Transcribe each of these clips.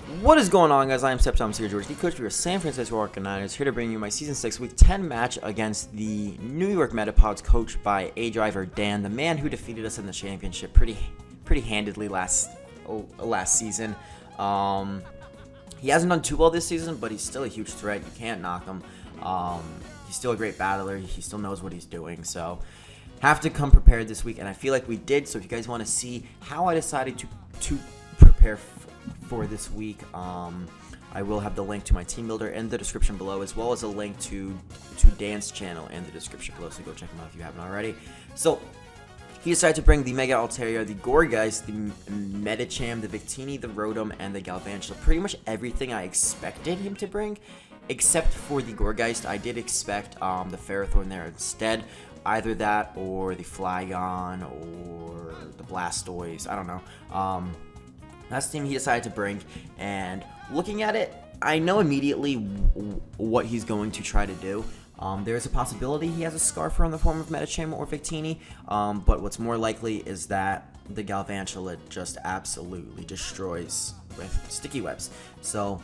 What is going on, guys? I am SceptileMC, George, the coach for your San Francisco Arcaniners, here to bring you my Season 6 Week 10 match against the New York Metapods, coached by aDrive Dan, the man who defeated us in the championship pretty handedly last season. He hasn't done too well this season, but he's still a huge threat. You can't knock him. He's still a great battler. He still knows what he's doing. So, have to come prepared this week, and I feel like we did. So, if you guys want to see how I decided to prepare for this week, I will have the link to my team builder in the description below, as well as a link to Dan's channel in the description below, so go check him out if you haven't already. So he decided to bring the Mega Altaria, the Gourgeist, the Metacham, the Victini, the Rotom, and the Galvantula. Pretty much everything I expected him to bring, except for the Gourgeist. I did expect the Ferrothorn there instead. Either that or the Flygon or the Blastoise. I don't know. That's the team he decided to bring, and looking at it, I know immediately what he's going to try to do. There's a possibility he has a Scarfer in the form of Metacham or Victini, but what's more likely is that the Galvantula just absolutely destroys with Sticky Webs. So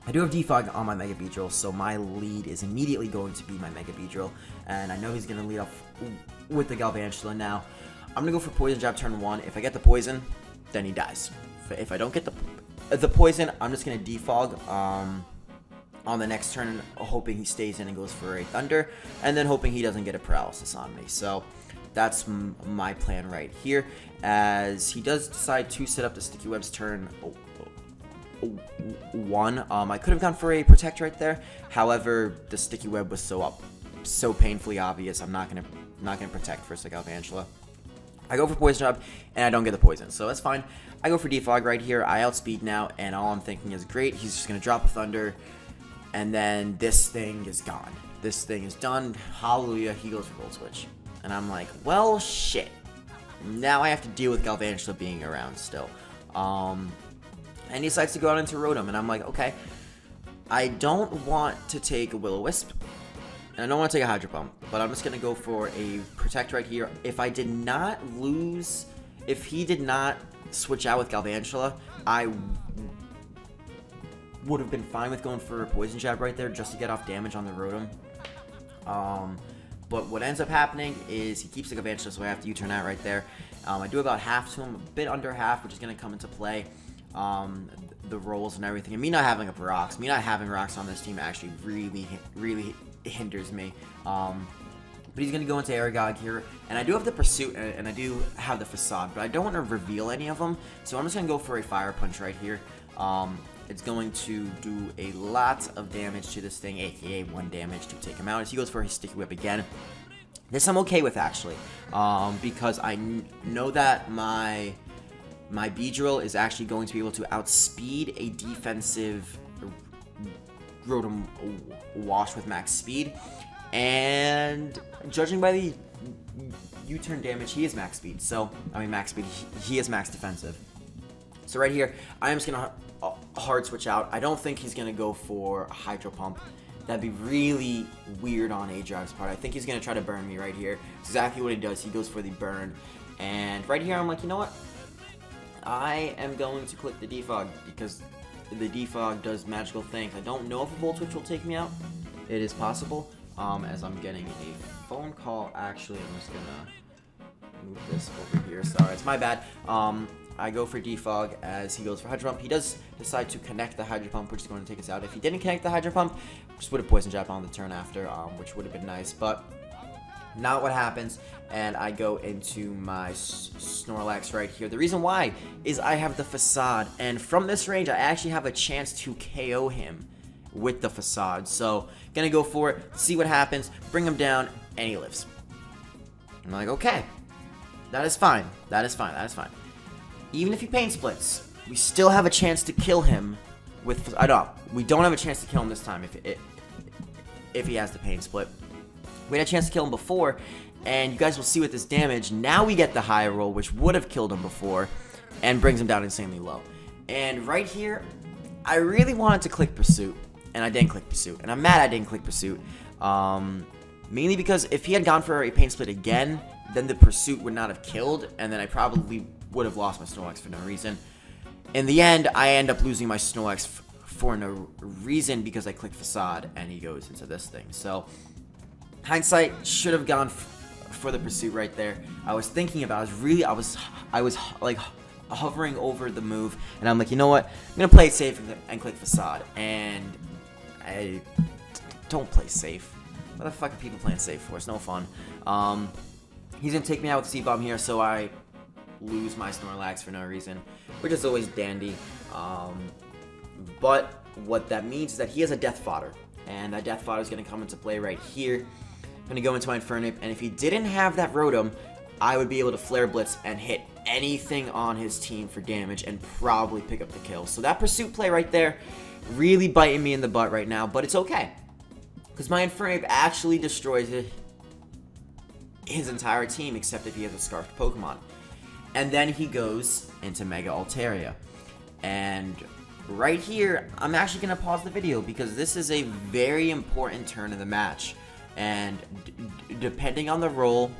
I do have Defog on my Mega Beedrill, so my lead is immediately going to be my Mega Beedrill, and I know he's going to lead off with the Galvantula. Now, I'm going to go for Poison Jab turn 1. If I get the Poison, then he dies. If I don't get the Poison, I'm just going to Defog on the next turn, hoping he stays in and goes for a Thunder, and then hoping he doesn't get a Paralysis on me. So that's my plan right here, as he does decide to set up the Sticky Webs turn 1. I could have gone for a Protect right there. However, the Sticky Web was so painfully obvious. I'm not gonna Protect first like Galvantula. I go for Poison Jab, and I don't get the Poison, so that's fine. I go for Defog right here. I outspeed now, and all I'm thinking is, great, he's just going to drop a Thunder, and then this thing is gone. This thing is done. Hallelujah, he goes for Volt Switch. And I'm like, well, shit. Now I have to deal with Galvantula being around still. And he decides to go out into Rotom, and I'm like, okay, I don't want to take a Will-O-Wisp, and I don't want to take a Hydro Pump, but I'm just going to go for a Protect right here. If he did not switch out with Galvantula, I would have been fine with going for a Poison Jab right there just to get off damage on the Rotom. But what ends up happening is he keeps the Galvantula, so I have to U-turn out right there. I do about half to him, a bit under half, which is going to come into play. The rolls and everything, and me not having me not having rocks on this team actually really hinders me. But he's going to go into Aragog here, and I do have the Pursuit, and I do have the Facade, but I don't want to reveal any of them, so I'm just going to go for a Fire Punch right here. It's going to do a lot of damage to this thing, aka 1 damage to take him out, as he goes for his Sticky Whip again. This I'm okay with, actually, because I know that my Beedrill is actually going to be able to outspeed a defensive Rotom Wash with max speed, and judging by the U-turn damage, he is max speed. So, I mean max speed, he is max defensive. So right here, I am just going to hard switch out. I don't think he's going to go for a Hydro Pump. That'd be really weird on aDrive's part. I think he's going to try to burn me right here. It's exactly what he does. He goes for the burn. And right here, I'm like, you know what? I am going to click the Defog, because the Defog does magical things. I don't know if a Volt Switch will take me out. It is possible. As I'm getting a phone call, actually, I'm just gonna move this over here. Sorry, it's my bad. I go for Defog as he goes for Hydro Pump. He does decide to connect the Hydro Pump, which is going to take us out. If he didn't connect the Hydro Pump, just would have Poison Jab on the turn after, which would have been nice, but not what happens, and I go into my Snorlax right here. The reason why is I have the Facade, and from this range, I actually have a chance to KO him with the Facade. So, gonna go for it, see what happens, bring him down, and he lives. I'm like, okay, that is fine, that is fine, that is fine. Even if he Pain Splits, we still have a chance to kill him with, we don't have a chance to kill him this time if he has the Pain Split. We had a chance to kill him before, and you guys will see with this damage, now we get the high roll, which would have killed him before, and brings him down insanely low. And right here, I really wanted to click Pursuit, and I didn't click Pursuit, and I'm mad I didn't click Pursuit, mainly because if he had gone for a Pain Split again, then the Pursuit would not have killed, and then I probably would have lost my Snorlax for no reason. In the end, I end up losing my Snorlax for no reason because I click Facade and he goes into this thing. So, hindsight, should have gone for the pursuit right there. I was thinking about it. I was like hovering over the move, and I'm like, you know what? I'm gonna play it safe and click Facade. And I don't play safe. What the fuck are people playing safe for? It's no fun. He's gonna take me out with C-Bomb here, so I lose my Snorlax for no reason, which is always dandy. But what that means is that he has a Death Fodder, and that Death Fodder is gonna come into play right here. I'm gonna go into my Infernape, and if he didn't have that Rotom, I would be able to Flare Blitz and hit anything on his team for damage and probably pick up the kill. So that pursuit play right there, really biting me in the butt right now, but it's okay. Because my Infernape actually destroys his entire team, except if he has a Scarfed Pokemon. And then he goes into Mega Altaria. And right here, I'm actually going to pause the video because this is a very important turn of the match. And depending on the role,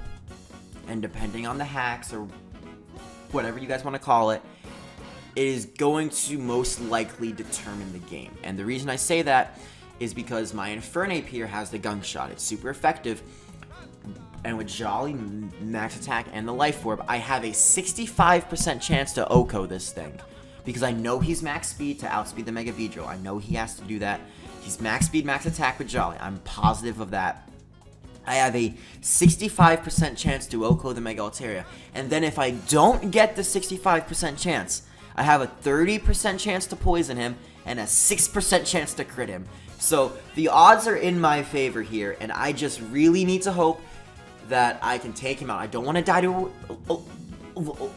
and depending on the hacks, or whatever you guys want to call it, it is going to most likely determine the game. And the reason I say that is because my Infernape here has the Gunk Shot. It's super effective. And with Jolly, Max Attack, and the Life Orb, I have a 65% chance to OHKO this thing. Because I know he's max speed to outspeed the Mega Beedrill. I know he has to do that. He's max speed, max attack with Jolly. I'm positive of that. I have a 65% chance to OHKO the Mega Altaria. And then if I don't get the 65% chance, I have a 30% chance to poison him and a 6% chance to crit him. So the odds are in my favor here, and I just really need to hope that I can take him out. I don't want to die to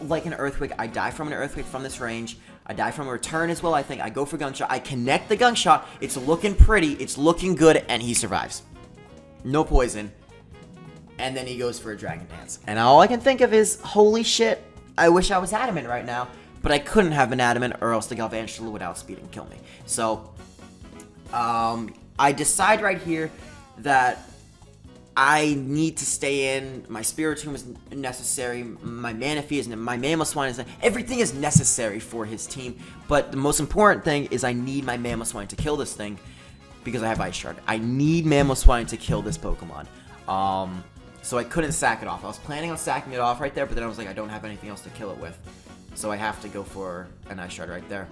like an Earthquake. I die from an Earthquake from this range. I die from a return as well, I think. I go for Gunk Shot. I connect the Gunk Shot. It's looking pretty. It's looking good, and he survives. No poison. And then he goes for a Dragon Dance. And all I can think of is, holy shit, I wish I was Adamant right now. But I couldn't have been Adamant, or else the Galvantula would outspeed and kill me. So, I decide right here that I need to stay in. My Spiritomb is necessary. My Manaphy is, my Mamoswine is, everything is necessary for his team. But the most important thing is I need my Mamoswine to kill this thing because I have Ice Shard. I need Mamoswine to kill this Pokemon. So I couldn't sack it off. I was planning on sacking it off right there, but then I was like, I don't have anything else to kill it with. So I have to go for an Ice Shard right there.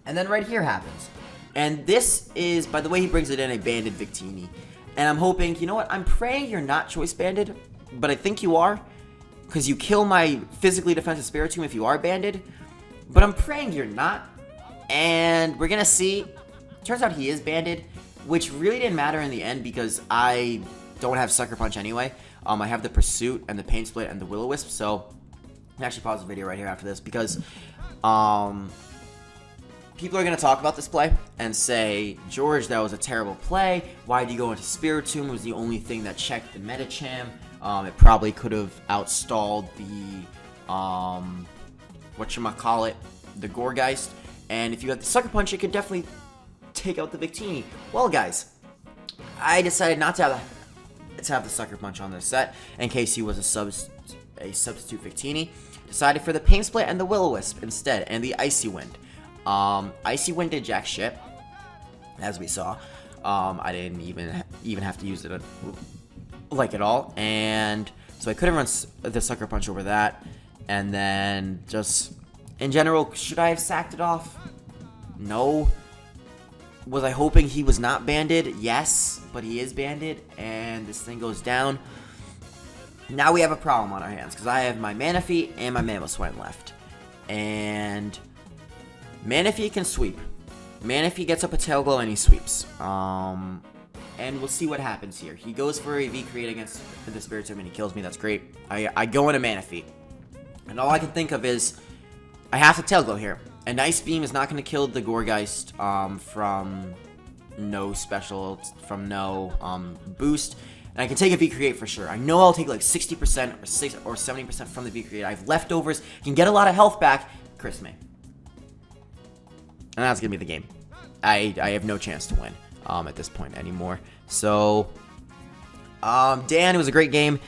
And then right here happens. And this is, by the way he brings it in, a banded Victini. And I'm hoping, you know what, I'm praying you're not choice banded, but I think you are, because you kill my physically defensive Spiritomb if you are banded, but I'm praying you're not, and we're going to see. Turns out he is banded, which really didn't matter in the end because I don't have Sucker Punch anyway. I have the Pursuit and the Pain Split and the Will-O-Wisp, so I'm actually pause the video right here after this because people are going to talk about this play and say, George, that was a terrible play. Why did you go into Spiritomb? It was the only thing that checked the Medicham. It probably could have outstalled the, whatchamacallit, the Gourgeist. And if you had the Sucker Punch, it could definitely take out the Victini. Well, guys, I decided not to have the Sucker Punch on this set in case he was a substitute Victini. Decided for the Pain Split and the Will-O-Wisp instead, and the Icy Wind. Icy Wind did jack shit, as we saw. I didn't even have to use it like at all, and so I couldn't run the Sucker Punch over that. And then just in general, should I have sacked it off? No. Was I hoping he was not banded? Yes, but he is banded, and this thing goes down. Now we have a problem on our hands because I have my Manaphy and my Mamoswine left, and Manaphy can sweep. Manaphy gets up a Tail Glow and he sweeps. And we'll see what happens here. He goes for a V-Create against the Spiritomb and he kills me. That's great. I go into Manaphy. And all I can think of is I have to Tail Glow here. And Ice Beam is not going to kill the Gourgeist from no special, from no boost. And I can take a V-Create for sure. I know I'll take like 60% or 70% from the V-Create. I have leftovers. Can get a lot of health back. Chris me. And that's going to be the game. I have no chance to win at this point anymore. So, Dan, it was a great game.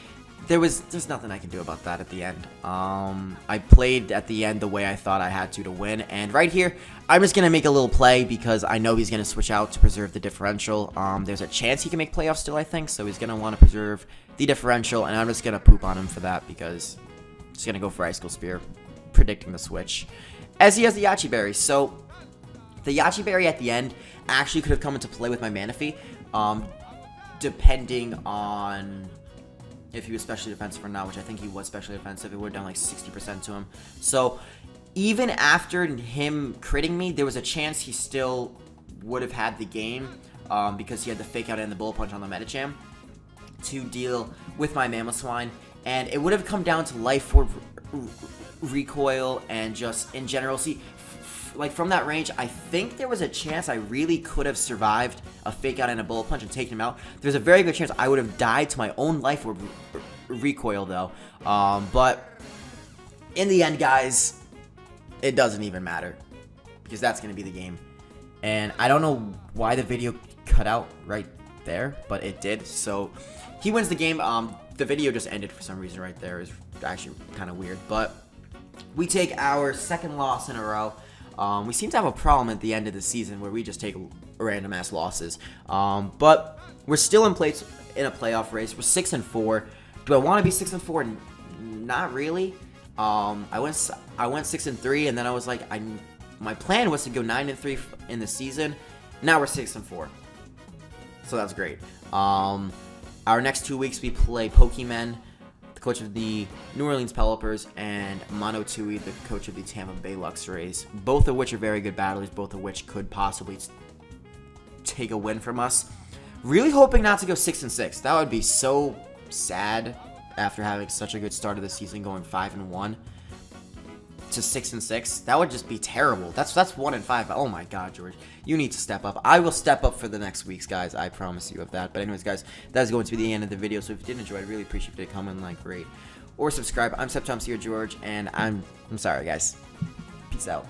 there's nothing I can do about that at the end. I played at the end the way I thought I had to win, and right here, I'm just gonna make a little play because I know he's gonna switch out to preserve the differential. There's a chance he can make playoffs still, I think, so he's gonna want to preserve the differential, and I'm just gonna poop on him for that because he's gonna go for Ice School Spear, predicting the switch, as he has the Yachi Berry. So the Yachi Berry at the end actually could have come into play with my Manaphy, depending on if he was specially defensive or not, which I think he was specially defensive. It would have done like 60% to him. So even after him critting me, there was a chance he still would have had the game because he had the Fake Out and the Bullet Punch on the Metacham to deal with my Mamoswine. And it would have come down to Life Orb recoil and just in general. See, like from that range, I think there was a chance I really could have survived a Fake Out and a Bullet Punch and taken him out. There's a very good chance I would have died to my own Life Orb recoil though. But in the end, guys, it doesn't even matter because that's going to be the game. And I don't know why the video cut out right there, but it did. So he wins the game. The video just ended for some reason right there. It's actually kind of weird, but we take our second loss in a row. We seem to have a problem at the end of the season where we just take random ass losses. But we're still in place in a playoff race. We're 6-4. Do I want to be 6-4? Not really. I went 6-3, and then I was like, my plan was to go 9-3 in the season. Now we're 6-4. So that's great. Our next 2 weeks we play Pokemon, the coach of the New Orleans Pelipers, and Mono Tui, the coach of the Tampa Bay Luxrays. Both of which are very good battlers, both of which could possibly take a win from us. Really hoping not to go 6-6. That would be so sad after having such a good start of the season, going 5-1 to 6-6. That would just be terrible. That's 1-5. Oh my God, George, you need to step up. I will step up for the next weeks, guys. I promise you of that. But anyways, guys, that is going to be the end of the video. So if you did enjoy, I'd really appreciate if you did comment, like, rate, or subscribe. I'm SceptileMC or George, and I'm sorry, guys. Peace out.